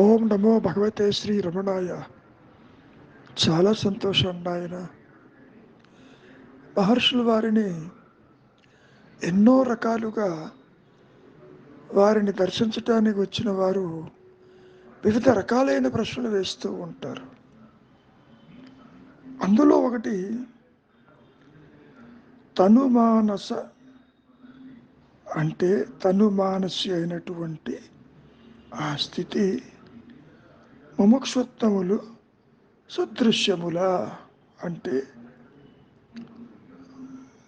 ఓం నమో భగవతే శ్రీ రమణాయ. చాలా సంతోషం నాయన. మహర్షులు వారిని ఎన్నో రకాలుగా వారిని దర్శించటానికి వచ్చిన వారు వివిధ రకాలైన ప్రశ్నలు వేస్తూ ఉంటారు. అందులో ఒకటి తనుమానస అంటే తనుమానసి అయినటువంటి ఆ స్థితి ముముక్షుత్వములు సదృశ్యముల అంటే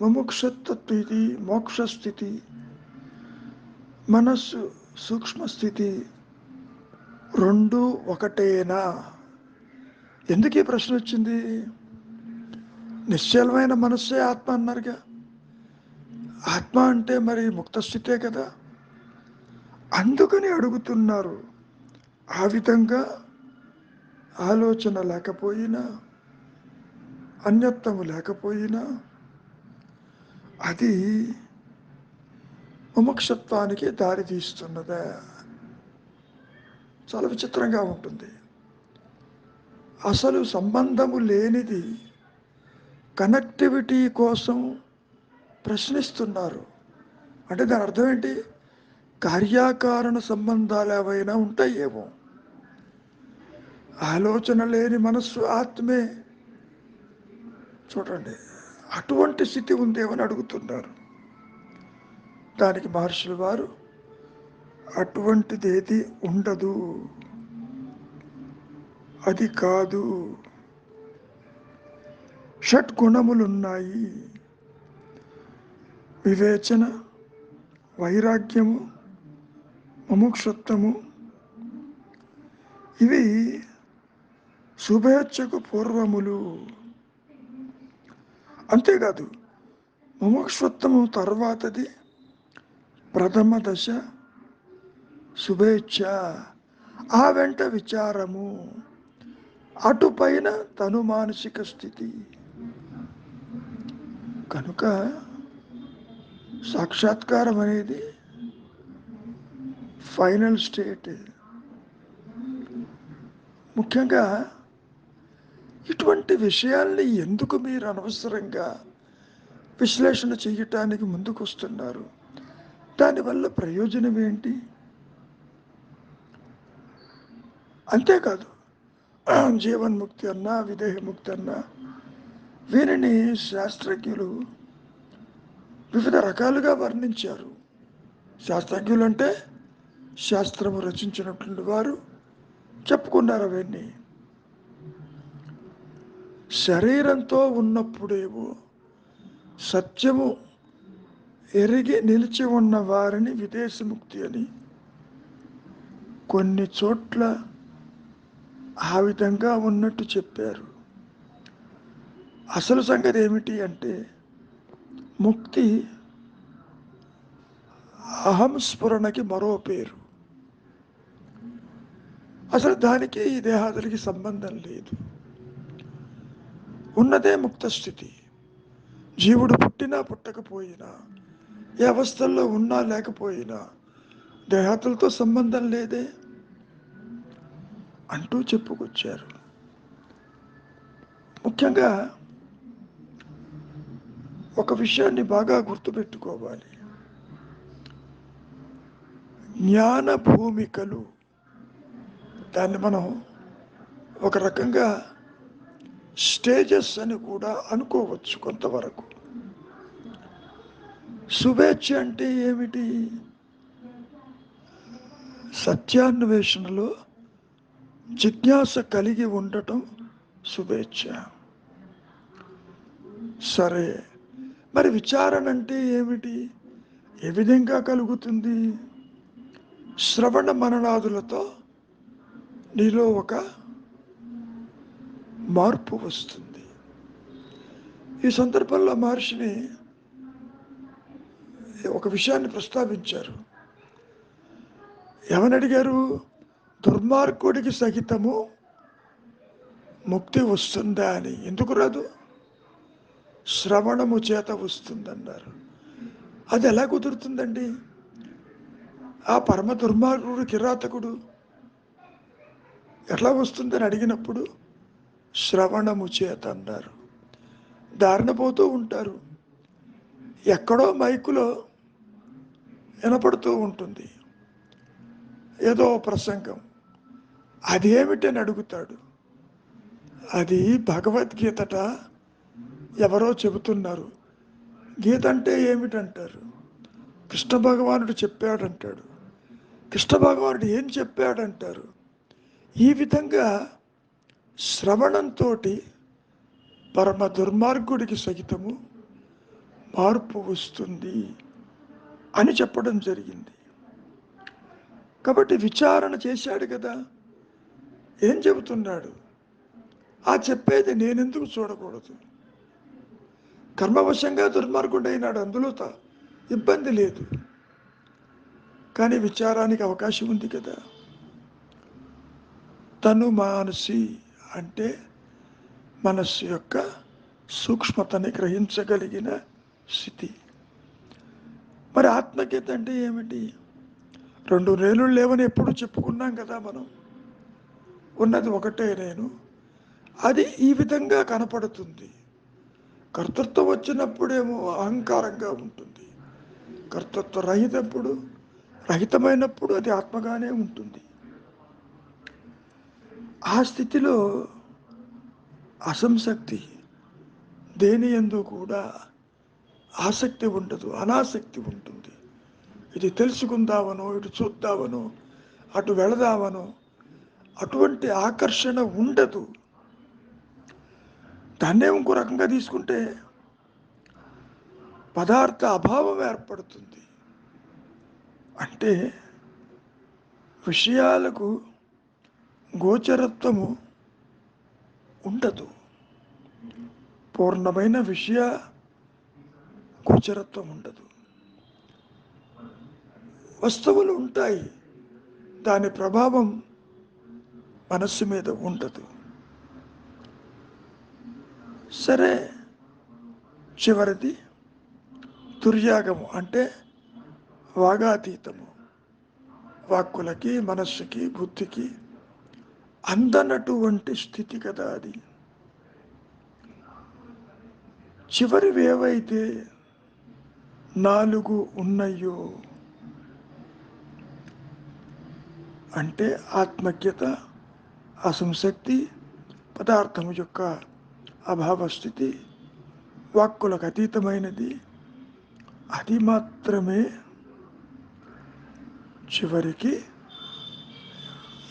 ముముక్షత్వ స్థితి, మోక్షస్థితి, మనస్సు సూక్ష్మస్థితి రెండు ఒకటేనా? ఎందుకు ఈ ప్రశ్న వచ్చింది? నిశ్చలమైన మనస్సే ఆత్మ అన్నారుగా. ఆత్మ అంటే మరి ముక్తస్థితే కదా. అందుకని అడుగుతున్నారు. ఆ విధంగా ఆలోచన లేకపోయినా, అన్యత్వము లేకపోయినా అది ముముక్షత్వానికి దారి తీస్తున్నదా? చాలా విచిత్రంగా ఉంటుంది. అసలు సంబంధము లేనిది కనెక్టివిటీ కోసం ప్రశ్నిస్తున్నారు. అంటే దాని అర్థం ఏంటి? కార్యాకారణ సంబంధాలు ఏవైనా ఉంటాయేమో. ఆలోచన లేని మనస్సు ఆత్మే. చూడండి, అటువంటి స్థితి ఉందేమని అడుగుతున్నారు. దానికి మహర్షులు వారు అటువంటిదేది ఉండదు, అది కాదు. షట్గుణములున్నాయి: వివేచన, వైరాగ్యము, ముముక్షత్వము. ఇవి శుభేచ్ఛకు పూర్వములు. అంతేకాదు, ముముక్షత్వము తర్వాతది ప్రథమ దశ శుభేచ్ఛ, ఆ వెంట విచారము, అటుపైన తను మానసిక స్థితి. కనుక సాక్షాత్కారం అనేది ఫైనల్ స్టేట్. ముఖ్యంగా ఇటువంటి విషయాల్ని ఎందుకు మీరు అనవసరంగా విశ్లేషణ చేయటానికి ముందుకు వస్తున్నారు? దానివల్ల ప్రయోజనం ఏంటి? అంతేకాదు, జీవన్ముక్తి అన్నా, విదేహముక్తి అన్నా, వీరిని శాస్త్రజ్ఞులు వివిధ రకాలుగా వర్ణించారు. శాస్త్రజ్ఞులు అంటే శాస్త్రము రచించినటువంటి వారు చెప్పుకున్నారు. అవన్నీ శరీరంతో ఉన్నప్పుడేమో సత్యము ఎరిగి నిలిచి ఉన్న వారిని విదేశముక్తి అని, కొన్ని చోట్ల ఆ విధంగా ఉన్నట్టు చెప్పారు. అసలు సంగతి ఏమిటి అంటే, ముక్తి అహం స్ఫురణకి మరో పేరు. అసలు దానికి ఈ దేహాదులకి సంబంధం లేదు. ఉన్నదే ముక్త స్థితి. జీవుడు పుట్టినా పుట్టకపోయినా, ఏ అవస్థల్లో ఉన్నా లేకపోయినా దేహాదులతో సంబంధం లేదే అంటూ చెప్పుకొచ్చారు. ముఖ్యంగా ఒక విషయాన్ని బాగా గుర్తుపెట్టుకోవాలి. జ్ఞాన భూమికలు, దాన్ని మనం ఒక రకంగా స్టేజెస్ అని కూడా అనుకోవచ్చు కొంతవరకు. శుభేచ్ఛ అంటే ఏమిటి? సత్యాన్వేషణలో జిజ్ఞాస కలిగి ఉండటం శుభేచ్ఛ. సరే, మరి విచారణ అంటే ఏమిటి? ఏ విధంగా కలుగుతుంది? శ్రవణ మననాదులతో నీలో ఒక మార్పు వస్తుంది. ఈ సందర్భంలో మహర్షిని ఒక విషయాన్ని ప్రస్తావించారు. ఏమని అడిగారు? దుర్మార్గుడికి సహితము ముక్తి వస్తుందా అని. ఎందుకు రాదు? శ్రవణము చేత వస్తుందన్నారు. అది ఎలా కుదురుతుందండి? ఆ పరమ దుర్మార్గుడు, కిరాతకుడు ఎట్లా వస్తుందని అడిగినప్పుడు శ్రవణము చేత అన్నారు. దారిన పోతూ ఉంటారు, ఎక్కడో మైకులో వినపడుతూ ఉంటుంది ఏదో ప్రసంగం. అదేమిటని అడుగుతాడు. అది భగవద్గీతట, ఎవరో చెబుతున్నారు. గీత అంటే ఏమిటంటారు. కృష్ణ భగవానుడు చెప్పాడంటాడు. కృష్ణ భగవానుడు ఏం చెప్పాడంటారు. ఈ విధంగా శ్రవణంతో పరమ దుర్మార్గుడికి సహితము మార్పు వస్తుంది అని చెప్పడం జరిగింది. కాబట్టి విచారణ చేశాడు కదా, ఏం చెబుతున్నాడు. ఆ చెప్పేది నేనెందుకు చూడకూడదు. కర్మవశంగా దుర్మార్గుడైనాడు, అందులో ఇబ్బంది లేదు. కానీ విచారానికి అవకాశం ఉంది కదా. తను మానసి అంటే మనస్సు యొక్క సూక్ష్మతని గ్రహించగలిగిన స్థితి. మరి ఆత్మగీత అంటే ఏమిటి. రెండు రేణులు లేవని ఎప్పుడు చెప్పుకున్నాం కదా మనం. ఉన్నది ఒకటే నేను. అది ఈ విధంగా కనపడుతుంది. కర్తృత్వం వచ్చినప్పుడేమో అహంకారంగా ఉంటుంది. కర్తృత్వ రహితమైనప్పుడు అది ఆత్మగానే ఉంటుంది. ఆ స్థితిలో అసంశక్తి, దేని యందు కూడా ఆసక్తి ఉండదు, అనాసక్తి ఉంటుంది. ఇది తెలుసుకుందామనో, ఇటు చూద్దామనో, అటు వెళదామనో అటువంటి ఆకర్షణ ఉండదు. దాన్నే ఇంకో రకంగా తీసుకుంటే పదార్థ అభావం ఏర్పడుతుంది. అంటే విషయాలకు గోచరత్వము ఉండదు. పూర్ణమైన విషయ గోచరత్వం ఉండదు. వస్తువులు ఉంటాయి, దాని ప్రభావం మనస్సు మీద ఉండదు. సరే, చివరిది దుర్యాగము అంటే వాగాతీతము. వాక్కులకి, మనస్సుకి, బుద్ధికి అందనటువంటి స్థితి కదా అది. చివరివి ఏవైతే 4 ఉన్నాయో అంటే ఆత్మజ్ఞత, అసంశక్తి, పదార్థము యొక్క అభావస్థితి, వాక్కులకు అతీతమైనది, అది మాత్రమే చివరికి.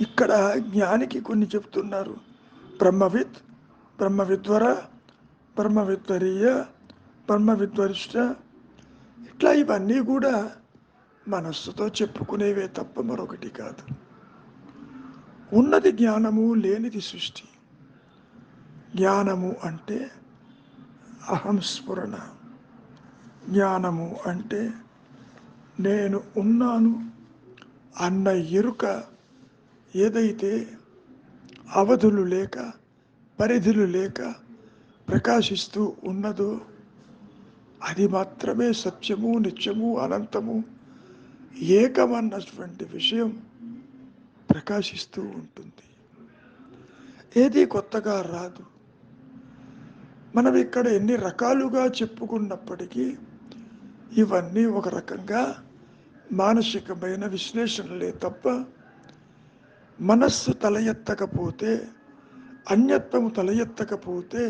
ఇక్కడ జ్ఞానికి కొన్ని చెప్తున్నారు. బ్రహ్మవిత్, బ్రహ్మవిద్వర, బ్రహ్మవిద్వరీయ, బ్రహ్మవిద్వరిష్ట. ఇట్లా ఇవన్నీ కూడా మనస్సుతో చెప్పుకునేవే తప్ప మరొకటి కాదు. ఉన్నది జ్ఞానము, లేనిది సృష్టి. జ్ఞానము అంటే అహంస్ఫురణ. జ్ఞానము అంటే నేను ఉన్నాను అన్న ఎరుక ఏదైతే అవధులు లేక, పరిధులు లేక ప్రకాశిస్తూ ఉన్నదో అది మాత్రమే సత్యము, నిత్యము, అనంతము, ఏకమన్నటువంటి విషయం ప్రకాశిస్తూ ఉంటుంది. ఏది కొత్తగా రాదు. మనం ఇక్కడ ఎన్ని రకాలుగా చెప్పుకున్నప్పటికీ ఇవన్నీ ఒక రకంగా మానసికమైన విశ్లేషణలే తప్ప మనస్సు తల ఎత్తకపోతే, అన్యత్వము తల ఎత్తకపోతే,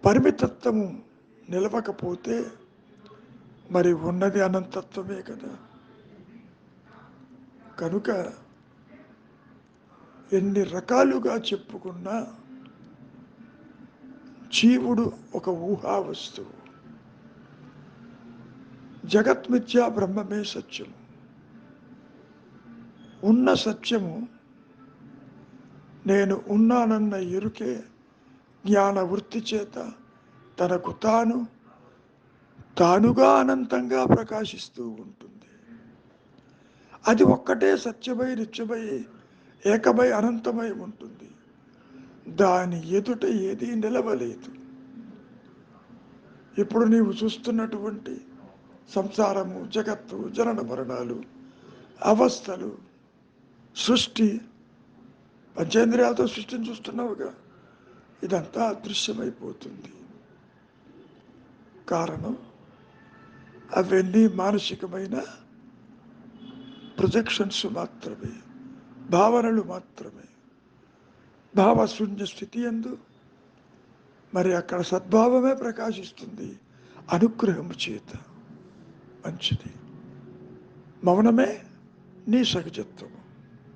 పరిమితత్వము నిలవకపోతే మరి ఉన్నది అనంతత్వమే కదా. కనుక ఎన్ని రకాలుగా చెప్పుకున్నా జీవుడు ఒక ఊహా వస్తువు. జగత్మిథ్యా, బ్రహ్మమే సత్యము. ఉన్న సత్యము నేను ఉన్నానన్న ఎరుకే జ్ఞాన వృత్తి చేత తనకు తానుగా అనంతంగా ప్రకాశిస్తూ ఉంటుంది. అది ఒక్కటే సత్యమై, నిత్యమై, ఏకమై, అనంతమై ఉంటుంది. దాని ఎదుట ఏదీ నిలవలేదు. ఇప్పుడు నీవు చూస్తున్నటువంటి సంసారము, జగత్తు, జనన మరణాలు, అవస్థలు, సృష్టి పంచేంద్రియాలతో సృష్టిని చూస్తున్నావుగా, ఇదంతా అదృశ్యమైపోతుంది. కారణం అవన్నీ మానసికమైన ప్రొజెక్షన్స్ మాత్రమే, భావనలు మాత్రమే. భావశూన్య స్థితి యందు మరి అక్కడ సద్భావమే ప్రకాశిస్తుంది అనుగ్రహము చేత. మంచిది. మౌనమే నీ సహజత్వము.